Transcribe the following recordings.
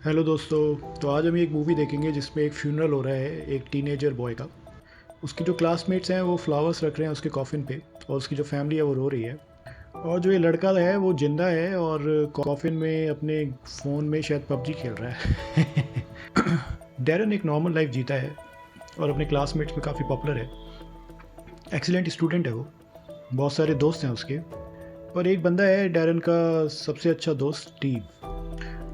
Hello दोस्तों। तो आज हम एक मूवी देखेंगे जिसमें एक फ्यूनरल हो रहा है एक टीनेजर बॉय का। उसके जो क्लासमेट्स हैं वो फ्लावर्स रख रहे हैं उसके कॉफ़िन पे, और उसकी जो फैमिली है वो रो रही है। और जो ये लड़का है वो जिंदा है और कॉफ़िन में अपने फ़ोन में शायद पबजी खेल रहा है। डैरन एक नॉर्मल लाइफ जीता है और अपने क्लासमेट्स में काफ़ी पॉपुलर है। एक्सीलेंट स्टूडेंट है वो, बहुत सारे दोस्त हैं उसके। पर एक बंदा है डैरन का सबसे अच्छा दोस्त, स्टीव।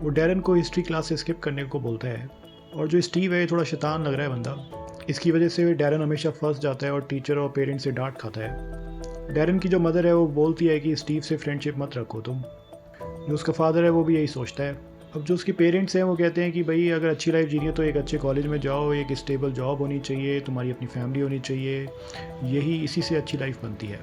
वो डैरन को हिस्ट्री क्लास से स्किप करने को बोलता है। और जो स्टीव है ये थोड़ा शैतान लग रहा है बंदा। इसकी वजह से डैरन हमेशा फंस जाता है और टीचर और पेरेंट्स से डांट खाता है। डैरन की जो मदर है वो बोलती है कि स्टीव से फ्रेंडशिप मत रखो तुम। जो उसका फादर है वो भी यही सोचता है। अब जो उसके पेरेंट्स हैं वो कहते हैं कि भाई अगर अच्छी लाइफ जीनी है तो एक अच्छे कॉलेज में जाओ, एक स्टेबल जॉब होनी चाहिए, तुम्हारी अपनी फैमिली होनी चाहिए, यही इसी से अच्छी लाइफ बनती है।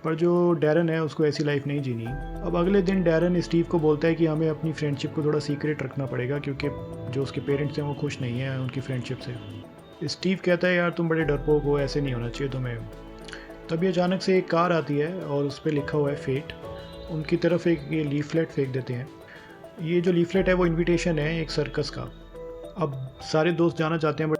पर जो डैरन है उसको ऐसी लाइफ नहीं जीनी। अब अगले दिन डैरन स्टीव को बोलता है कि हमें अपनी फ्रेंडशिप को थोड़ा सीक्रेट रखना पड़ेगा, क्योंकि जो उसके पेरेंट्स हैं वो खुश नहीं हैं उनकी फ्रेंडशिप से। स्टीव कहता है यार तुम बड़े डरपोक हो, ऐसे नहीं होना चाहिए तुम्हें। तभी अचानक से एक कार आती है और उस पर लिखा हुआ है फेट। उनकी तरफ एक ये लीफलेट फेंक देते हैं। ये जो लीफलेट है वो इनविटेशन है एक सर्कस का। अब सारे दोस्त जाना चाहते हैं,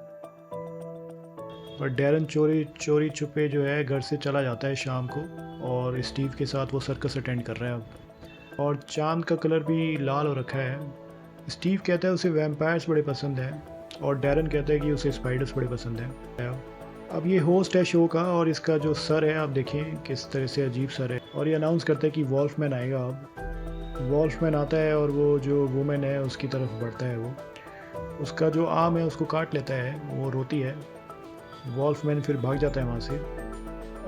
पर डैरन चोरी चोरी छुपे जो है घर से चला जाता है शाम को, और स्टीव के साथ वो सर्कस अटेंड कर रहा है अब। और चांद का कलर भी लाल हो रखा है। स्टीव कहता है उसे वैम्पायर्स बड़े पसंद है, और डैरन कहता है कि उसे स्पाइडर्स बड़े पसंद है। अब ये होस्ट है शो का, और इसका जो सर है आप देखिए किस तरह से अजीब सर है। और ये अनाउंस करता है कि वॉल्फमैन आएगा। अब वॉल्फमैन आता है और वो जो वुमेन है उसकी तरफ बढ़ता है। वो उसका जो आर्म है उसको काट लेता है, वो रोती है। वॉल्फमैन फिर भाग जाता है वहाँ से।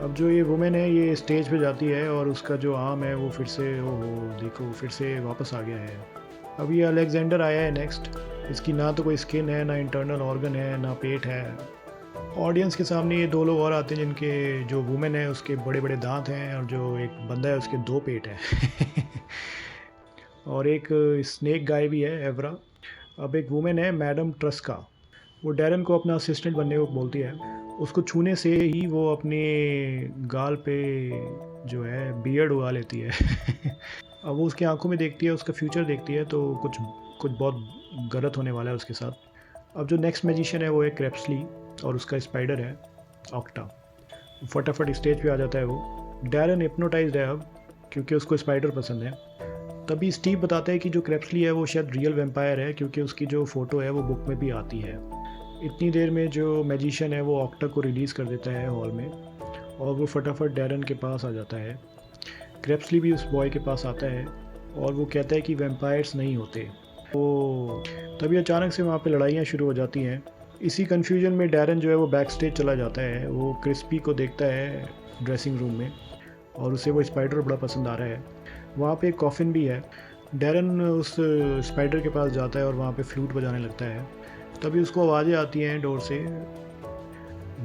अब जो ये वुमेन है ये स्टेज पे जाती है और उसका जो आर्म है वो फिर से ओ देखो फिर से वापस आ गया है। अब ये अलेक्जेंडर आया है नेक्स्ट। इसकी ना तो कोई स्किन है, ना इंटरनल ऑर्गन है, ना पेट है। ऑडियंस के सामने ये दो लोग और आते हैं जिनके, जो वुमेन है उसके बड़े बड़े दांत हैं, और जो एक बंदा है उसके दो पेट हैं। और एक स्नेक गाय भी है, एवरा। अब एक वुमेन है मैडम ट्रस्का। वो डैरन को अपना असिस्टेंट बनने को बोलती है। उसको छूने से ही वो अपने गाल पे जो है बियर्ड उगा लेती है। अब वो उसकी आंखों में देखती है, उसका फ्यूचर देखती है, तो कुछ कुछ बहुत गलत होने वाला है उसके साथ। अब जो नेक्स्ट मैजिशियन है वो है क्रेप्सली, और उसका स्पाइडर है ऑक्टा। फटाफट स्टेज पे आ जाता है वो। डैरन हिप्नोटाइज्ड है अब, क्योंकि उसको स्पाइडर पसंद है। तभी स्टीव बताता है कि जो क्रेप्सली है वो शायद रियल वेम्पायर है, क्योंकि उसकी जो फ़ोटो है वो बुक में भी आती है। इतनी देर में जो मैजिशियन है वो ऑक्टा को रिलीज़ कर देता है हॉल में, और वो फटाफट डैरन के पास आ जाता है। क्रेप्सली भी उस बॉय के पास आता है और वो कहता है कि वैम्पायर्स नहीं होते। वो तभी अचानक से वहाँ पे लड़ाइयाँ शुरू हो जाती हैं। इसी कन्फ्यूजन में डैरन जो है वो बैक स्टेज चला जाता है। वो क्रिस्पी को देखता है ड्रेसिंग रूम में, और उसे वो स्पाइडर बड़ा पसंद आ रहा है। वहाँ पे एक कॉफ़िन भी है। डैरन उस स्पाइडर के पास जाता है और वहाँ पे फ्लूट बजाने लगता है। तभी उसको आवाज़ें आती हैं डोर से।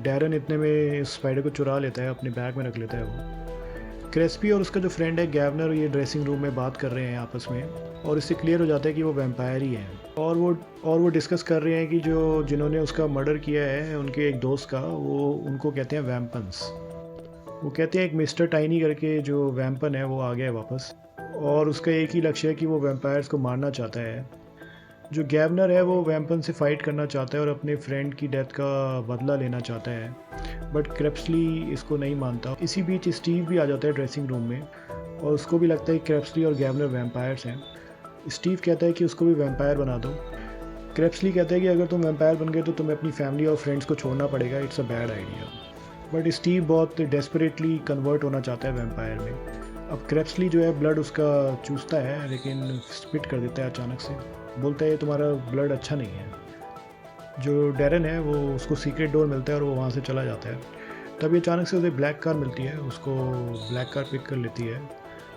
डैरन इतने में स्पाइडर को चुरा लेता है, अपने बैग में रख लेता है वो। क्रेस्पी और उसका जो फ्रेंड है गैवनर ये ड्रेसिंग रूम में बात कर रहे हैं आपस में, और इससे क्लियर हो जाता है कि वो वैम्पायर ही हैं। और वो डिस्कस कर रहे हैं कि जो जिन्होंने उसका मर्डर किया है उनके एक दोस्त का, वो उनको कहते हैं वैम्पन्स। वो कहते हैं एक मिस्टर टाइनी करके जो वैम्पन है वो आ गया है वापस, और उसका एक ही लक्ष्य है कि वो वैम्पायर्स को मारना चाहता है। जो गैवनर है वो वैम्पन से फाइट करना चाहता है और अपने फ्रेंड की डेथ का बदला लेना चाहता है, बट क्रेप्सली इसको नहीं मानता। इसी बीच स्टीव भी आ जाता है ड्रेसिंग रूम में, और उसको भी लगता है कि क्रेप्सली और गैवनर वैम्पायर्स हैं। स्टीव कहता है कि उसको भी वैम्पायर बना दो। क्रेप्सली कहता है कि अगर तुम वैम्पायर बन गए तो तुम्हें अपनी फैमिली और फ्रेंड्स को छोड़ना पड़ेगा, it's a bad idea. But Steve बहुत डेस्परेटली कन्वर्ट होना चाहता है वैम्पायर में। अब क्रेप्सली जो है ब्लड उसका चूसता है, लेकिन स्पिट कर देता है अचानक से। बोलता है ये तुम्हारा ब्लड अच्छा नहीं है। जो डैरन है वो उसको सीक्रेट डोर मिलता है और वो वहाँ से चला जाता है। तभी अचानक से उसे ब्लैक कार मिलती है, उसको ब्लैक कार पिक कर लेती है।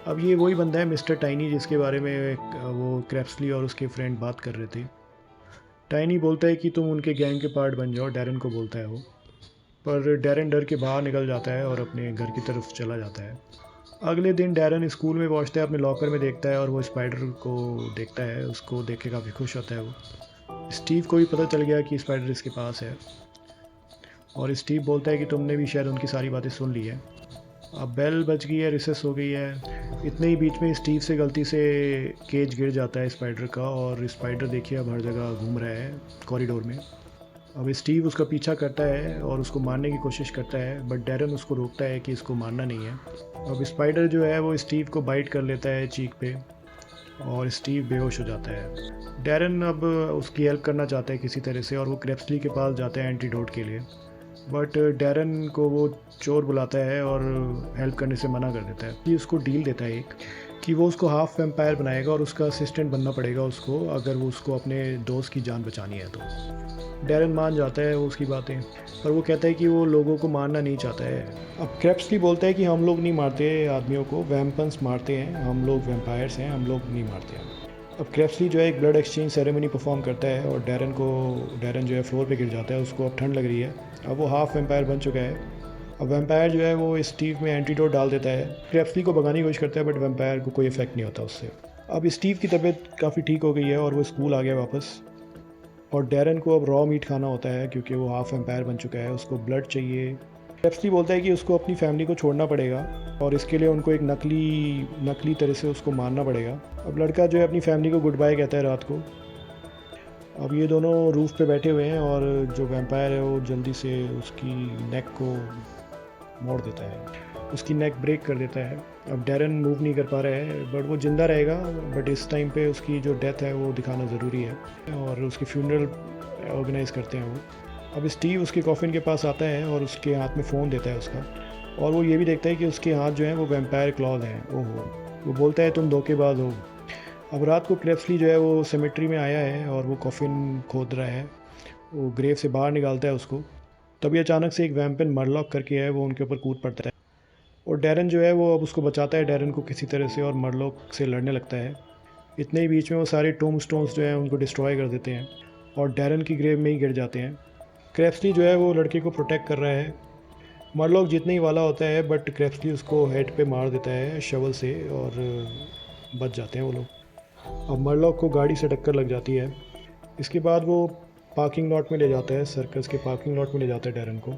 अब ये वही बंदा है मिस्टर टाइनी जिसके बारे में वो क्रेप्सली और उसके फ्रेंड बात कर रहे थे। टाइनी बोलता है कि तुम उनके गैंग के पार्ट बन जाओ, डैरन को बोलता है वो। पर डैरन डर के बाहर निकल जाता है और अपने घर की तरफ चला जाता है। अगले दिन डैरन स्कूल में पहुंचता है, अपने लॉकर में देखता है और वो स्पाइडर को देखता है। उसको देख के काफ़ी खुश होता है वो। स्टीव को भी पता चल गया कि स्पाइडर इसके पास है, और स्टीव बोलता है कि तुमने भी शायद उनकी सारी बातें सुन ली है। अब बेल बज गई है, रिसेस हो गई है। इतने ही बीच में स्टीव से गलती से केज गिर जाता है स्पाइडर का, और स्पाइडर देखिए अब हर जगह घूम रहा है कॉरिडोर में। अब स्टीव उसका पीछा करता है और उसको मारने की कोशिश करता है, बट डैरन उसको रोकता है कि इसको मारना नहीं है। अब स्पाइडर जो है वो स्टीव को बाइट कर लेता है चीक पे, और स्टीव बेहोश हो जाता है। डैरन अब उसकी हेल्प करना चाहता है किसी तरह से, और वो क्रेप्सली के पास जाता है एंटीडोट के लिए, बट डैरन को वो चोर बुलाता है और हेल्प करने से मना कर देता है। कि उसको डील देता है एक, कि वो उसको हाफ वैम्पायर बनाएगा और उसका असिस्टेंट बनना पड़ेगा उसको, अगर वो उसको अपने दोस्त की जान बचानी है तो। डैरन मान जाता है वो उसकी बातें, पर वो कहता है कि वो लोगों को मारना नहीं चाहता है। अब क्रेप्सली बोलता है कि हम लोग नहीं मारते आदमियों को, वैम्पन्स मारते हैं, हम लोग वैम्पायर्स हैं, हम लोग नहीं मारते हैं। अब क्रेप्सली जो है एक ब्लड एक्सचेंज सेरेमनी परफॉर्म करता है, और डैरन जो है फ्लोर पे गिर जाता है, उसको अब ठंड लग रही है। अब वो हाफ वैम्पायर बन चुका है। अब वैम्पायर जो है वो स्टीव में एंटीडोट डाल देता है। क्रेप्सली को भगाने की कोशिश करता है, बट वैम्पायर को कोई इफेक्ट नहीं होता उससे। अब स्टीव की तबीयत काफ़ी ठीक हो गई है और वो स्कूल आ गया वापस। और डैरन को अब रॉ मीट खाना होता है क्योंकि वो हाफ एम्पायर बन चुका है, उसको ब्लड चाहिए। पेप्सी बोलता है कि उसको अपनी फैमिली को छोड़ना पड़ेगा, और इसके लिए उनको एक नकली तरह से उसको मारना पड़ेगा। अब लड़का जो है अपनी फैमिली को गुड बाय कहता है रात को। अब ये दोनों रूफ़ पे बैठे हुए हैं, और जो वैम्पायर है वो जल्दी से उसकी नेक को मोड़ देता है, उसकी नेक ब्रेक कर देता है। अब डैरन मूव नहीं कर पा रहा है, बट वो ज़िंदा रहेगा, बट इस टाइम पे उसकी जो डेथ है वो दिखाना ज़रूरी है, और उसकी फ्यूनरल ऑर्गेनाइज करते हैं वो। अब स्टीव उसके कॉफिन के पास आता है और उसके हाथ में फ़ोन देता है उसका, और वो ये भी देखता है कि उसके हाथ जो हैं वो वैम्पायर क्लॉज हैं। ओहो, वो बोलता है तुम धोखेबाज हो। अब रात को क्रेप्सली जो है वो सेमेट्री में आया है और वो कॉफिन खोद रहा है, वो ग्रेव से बाहर निकालता है उसको। तभी अचानक से एक वैम्पिन मरलॉक करके है वो उनके ऊपर कूद पड़ता है, और डैरन जो है वो अब उसको बचाता है डैरन को किसी तरह से, और मरलॉक से लड़ने लगता है। इतने ही बीच में वो सारे टोम स्टोन्स जो हैं उनको डिस्ट्रॉय कर देते हैं, और डैरन की ग्रेव में ही गिर जाते हैं। क्रेप्सली जो है वो लड़के को प्रोटेक्ट कर रहा है। मरलॉक जीतने ही वाला होता है, बट क्रेप्सली उसको हेड पे मार देता है शवल से, और बच जाते हैं वो लोग। अब मरलॉक को गाड़ी से टक्कर लग जाती है। इसके बाद वो पार्किंग लॉट में ले जाता है, सर्कस के पार्किंग लॉट में ले जाता है डैरन को।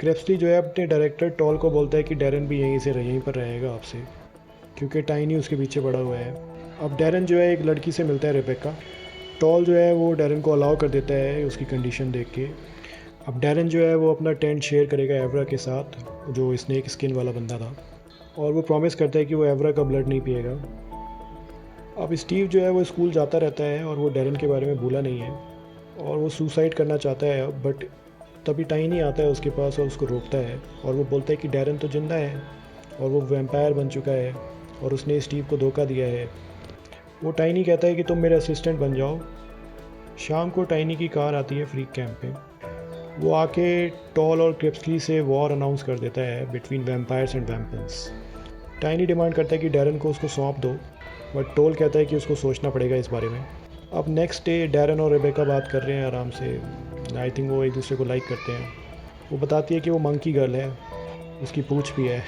क्रेप्सली जो है अपने डायरेक्टर टॉल को बोलता है कि डैरन भी यहीं पर रहेगा आपसे, क्योंकि टाइनी उसके पीछे पड़ा हुआ है। अब डैरन जो है एक लड़की से मिलता है, रेबेका। टॉल जो है वो डैरन को अलाउ कर देता है उसकी कंडीशन देख के। अब डैरन जो है वो अपना टेंट शेयर करेगा एवरा के साथ, जो स्नेक स्किन वाला बंदा था, और वो प्रॉमिस करता है कि वो एवरा का ब्लड नहीं पिएगा। अब स्टीव जो है वो स्कूल जाता रहता है, और वो डैरन के बारे में भूला नहीं है, और वो सुसाइड करना चाहता है अब, बट तभी टाइनी आता है उसके पास और उसको रोकता है, और वो बोलता है कि डैरन तो जिंदा है और वो वैम्पायर बन चुका है, और उसने स्टीव को धोखा दिया है। वो टाइनी कहता है कि तुम मेरे असिस्टेंट बन जाओ। शाम को टाइनी की कार आती है फ्रीक कैंप पे। वो आके टॉल और क्रिप्सली से वॉर अनाउंस कर देता है बिटवीन वैम्पायर्स एंड वैम्पन्स। टाइनी डिमांड करता है कि डैरन को उसको सौंप दो, बट टोल कहता है कि उसको सोचना पड़ेगा इस बारे में। अब नेक्स्ट डे डैरन और रेबेका बात कर रहे हैं आराम से। आई थिंक वो एक दूसरे को लाइक करते हैं। वो बताती है कि वो मंकी गर्ल है, उसकी पूंछ भी है।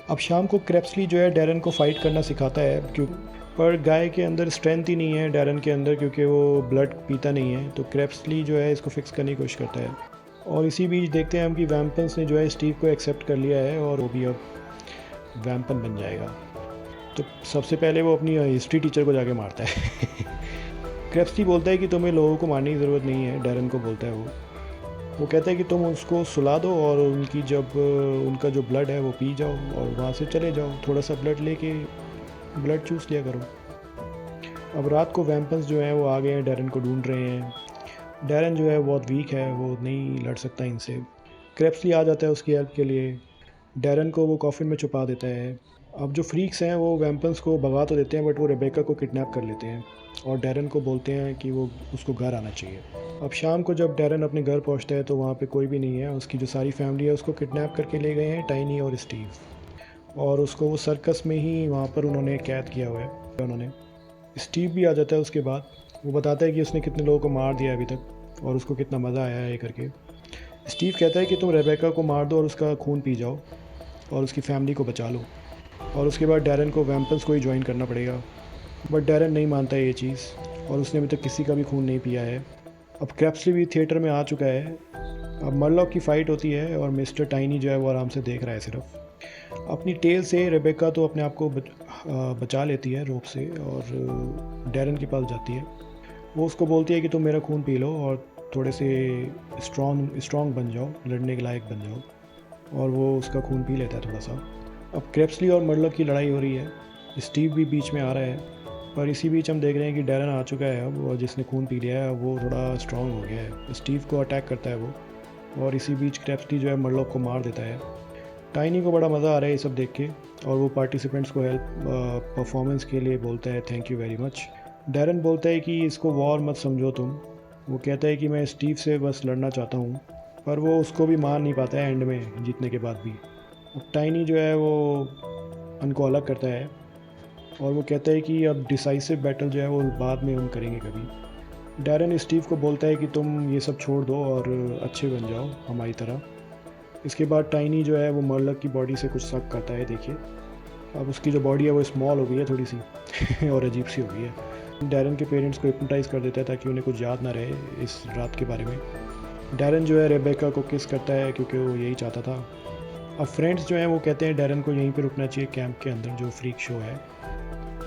अब शाम को क्रेप्सली जो है डैरन को फ़ाइट करना सिखाता है, क्यों पर गाय के अंदर स्ट्रेंथ ही नहीं है डैरन के अंदर, क्योंकि वो ब्लड पीता नहीं है। तो क्रेप्सली जो है इसको फिक्स करने की कोशिश करता है, और इसी बीच देखते हैं हम कि वैम्पन्स ने जो है स्टीव को एक्सेप्ट कर लिया है, और वो भी अब वैम्पन बन जाएगा। तो सबसे पहले वो अपनी हिस्ट्री टीचर को जाके मारता है। क्रेप्सली बोलता है कि तुम्हें लोगों को मारने की ज़रूरत नहीं है, डैरन को बोलता है वो कहता है कि तुम उसको सुला दो, और उनका जो ब्लड है वो पी जाओ और वहाँ से चले जाओ, थोड़ा सा ब्लड लेके ब्लड चूस लिया करो। अब रात को वैम्पन्स जो हैं वो आ गए हैं, डैरन को ढूंढ रहे हैं। डैरन जो है बहुत वीक है, वो नहीं लड़ सकता इनसे। क्रेप्सली आ जाता है उसकी हेल्प के लिए। डैरन को वो कॉफिन में छुपा देता है। अब जो फ्रीक्स हैं वो वैम्पन्स को भगा तो देते हैं, बट वो रेबेका को किडनैप कर लेते हैं, और डैरन को बोलते हैं कि वो उसको घर आना चाहिए। अब शाम को जब डैरन अपने घर पहुंचता है तो वहाँ पे कोई भी नहीं है। उसकी जो सारी फैमिली है उसको किडनैप करके ले गए हैं टाइनी और स्टीव, और उसको वो सर्कस में ही वहाँ पर उन्होंने कैद किया हुआ है उन्होंने। स्टीव भी आ जाता है उसके बाद। वो बताता है कि उसने कितने लोगों को मार दिया अभी तक, और उसको कितना मज़ा आया है ये करके। स्टीव कहता है कि तुम रेबेका को मार दो और उसका खून पी जाओ, और उसकी फैमिली को बचा लो, और उसके बाद डैरन को वैम्पन्स को ही ज्वाइन करना पड़ेगा। बट डैरन नहीं मानता है ये चीज़, और उसने अभी तक किसी का भी खून नहीं पिया है। अब क्रेप्सली भी थिएटर में आ चुका है। अब मरलॉक की फ़ाइट होती है, और मिस्टर टाइनी जो है वो आराम से देख रहा है सिर्फ। अपनी टेल से रेबेका तो अपने आप को बचा लेती है रोप से और डैरन के पास जाती है। वो उसको बोलती है कि तुम मेरा खून पी लो और थोड़े से स्ट्रॉन्ग बन जाओ, लड़ने के लायक बन जाओ। और वो उसका खून पी लेता है थोड़ा सा। अब क्रेप्सली और मर्डॉक की लड़ाई हो रही है। स्टीव भी बीच में आ रहा है, पर इसी बीच हम देख रहे हैं कि डैरन आ चुका है अब, और जिसने खून पी लिया है वो थोड़ा स्ट्रांग हो गया है। स्टीव को अटैक करता है वो, और इसी बीच क्रेप्सली जो है मर्डॉक को मार देता है। टाइनी को बड़ा मज़ा आ रहा है ये सब देख के, और वो पार्टिसिपेंट्स को हेल्प परफॉर्मेंस के लिए बोलता है thank you very much. Darren बोलता है कि इसको वॉर मत समझो तुम। वो कहता है कि मैं स्टीव से बस लड़ना चाहता हूँ, पर वो उसको भी मार नहीं पाता है एंड में जीतने के बाद भी। अब टाइनी जो है वो उनको अलग करता है, और वो कहता है कि अब डिसाइसिव बैटल जो है वो बाद में हम करेंगे कभी। डैरन स्टीव को बोलता है कि तुम ये सब छोड़ दो और अच्छे बन जाओ हमारी तरह। इसके बाद टाइनी जो है वो मर्लक की बॉडी से कुछ शक करता है। देखिए अब उसकी जो बॉडी है वो स्मॉल हो गई है थोड़ी सी और अजीब सी हो गई है। डैरन के पेरेंट्स को हिप्नोटाइज कर देता है ताकि उन्हें कुछ याद ना रहे इस रात के बारे में। डैरन जो है रेबेका को किस करता है क्योंकि वो यही चाहता था। अब फ्रेंड्स जो हैं वो कहते हैं डैरन को यहीं पे रुकना चाहिए कैंप के अंदर जो फ्रीक शो है।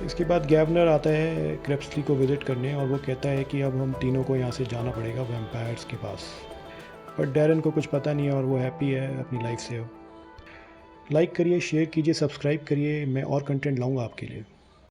इसके बाद गैवनर आता है क्रेप्सली को विजिट करने, और वो कहता है कि अब हम तीनों को यहाँ से जाना पड़ेगा वैम्पायर्स के पास। पर डैरन को कुछ पता नहीं है और वो हैप्पी है अपनी लाइफ से अब। लाइक करिए, शेयर कीजिए, सब्सक्राइब करिए, मैं और कंटेंट लाऊंगा आपके लिए।